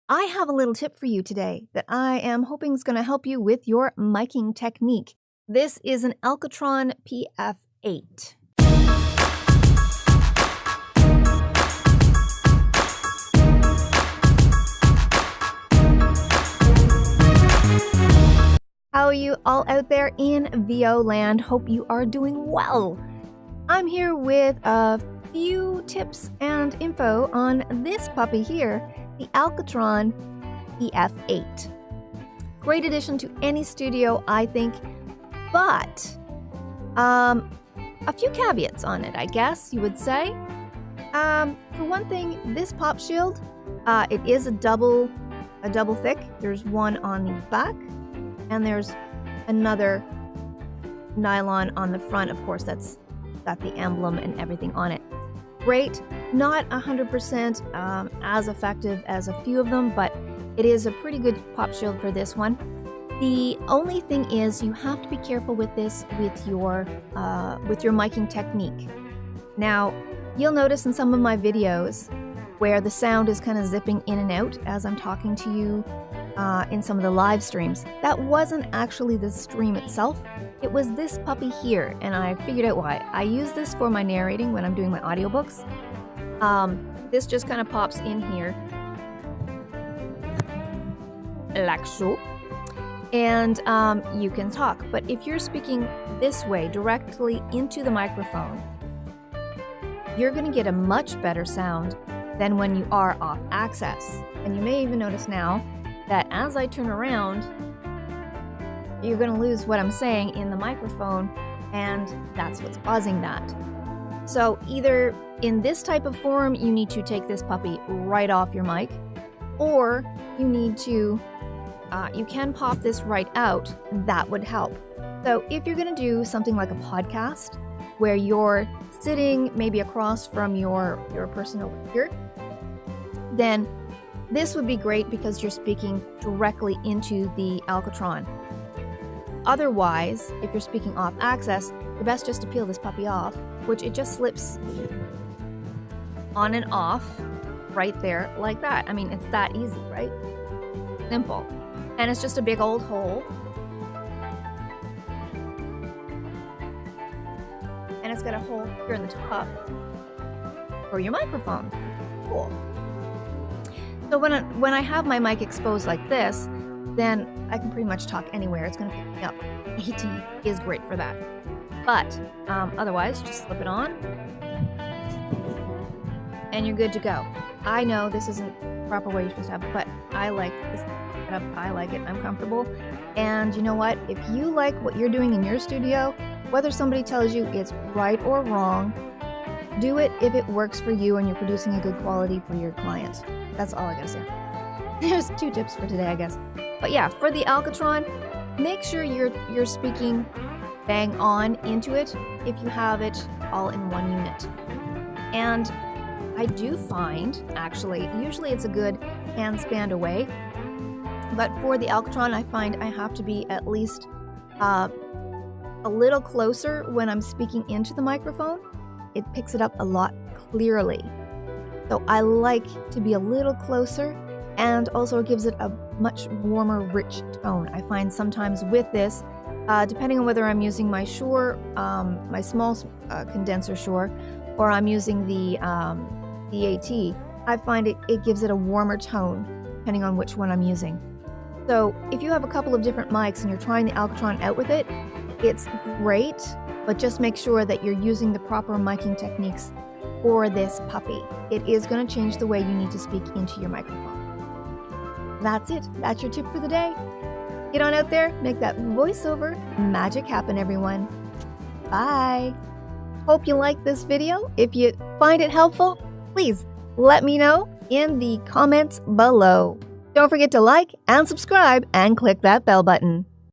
I have a little tip for you today that I am hoping is going to help you with your miking technique. This is an Alctron PF8. How are you all out there in VO land? Hope you are doing well. I'm here with a few tips and info on this puppy here, the Alctron PF8. Great addition to any studio, I think, but a few caveats on it, I guess you would say. For one thing, this pop shield, it is a double thick. There's one on the back, and there's another nylon on the front. Of course, that's got the emblem and everything on it. Great, not 100% as effective as a few of them, but it is a pretty good pop shield for this one. The only thing is you have to be careful with this with your miking technique. Now, you'll notice in some of my videos where the sound is kind of zipping in and out as I'm talking to you in some of the live streams. That wasn't actually the stream itself. It was this puppy here, and I figured out why. I use this for my narrating when I'm doing my audiobooks. This just kind of pops in here, like so, and you can talk. But if you're speaking this way, directly into the microphone, you're going to get a much better sound than when you are off axis. And you may even notice now that as I turn around, you're going to lose what I'm saying in the microphone, and that's what's causing that. So either in this type of form, you need to take this puppy right off your mic, or you need to, you can pop this right out. That would help. So if you're going to do something like a podcast where you're sitting maybe across from your person over here, then this would be great because you're speaking directly into the Alctron. Otherwise, if you're speaking off axis, the best just to peel this puppy off, which it just slips on and off right there like that. I mean, it's that easy, right? Simple. And it's just a big old hole. And it's got a hole here in the top for your microphone. Cool. So when I have my mic exposed like this, then I can pretty much talk anywhere. It's going to pick me up. AT is great for that. But otherwise, just slip it on, and you're good to go. I know this isn't the proper way you're supposed to have it, but I like this setup. I like it. I'm comfortable. And you know what? If you like what you're doing in your studio, whether somebody tells you it's right or wrong, do it if it works for you and you're producing a good quality for your client. That's all I gotta say. There's 2 tips for today, I guess. But yeah, for the Alctron, make sure you're speaking bang on into it if you have it all in one unit. And I do find, actually, usually it's a good handspan away, but for the Alctron, I find I have to be at least a little closer when I'm speaking into the microphone. It picks it up a lot clearly. So I like to be a little closer, and also it gives it a much warmer, rich tone. I find sometimes with this, depending on whether I'm using my Shure, my small condenser Shure, or I'm using the AT, I find it gives it a warmer tone, depending on which one I'm using. So if you have a couple of different mics and you're trying the Alctron out with it, it's great, but just make sure that you're using the proper miking techniques for this puppy. It is going to change the way you need to speak into your microphone. That's it. That's your tip for the day. Get on out there, make that voiceover magic happen, everyone. Bye. Hope you like this video. If you find it helpful, please let me know in the comments below. Don't forget to like and subscribe and click that bell button.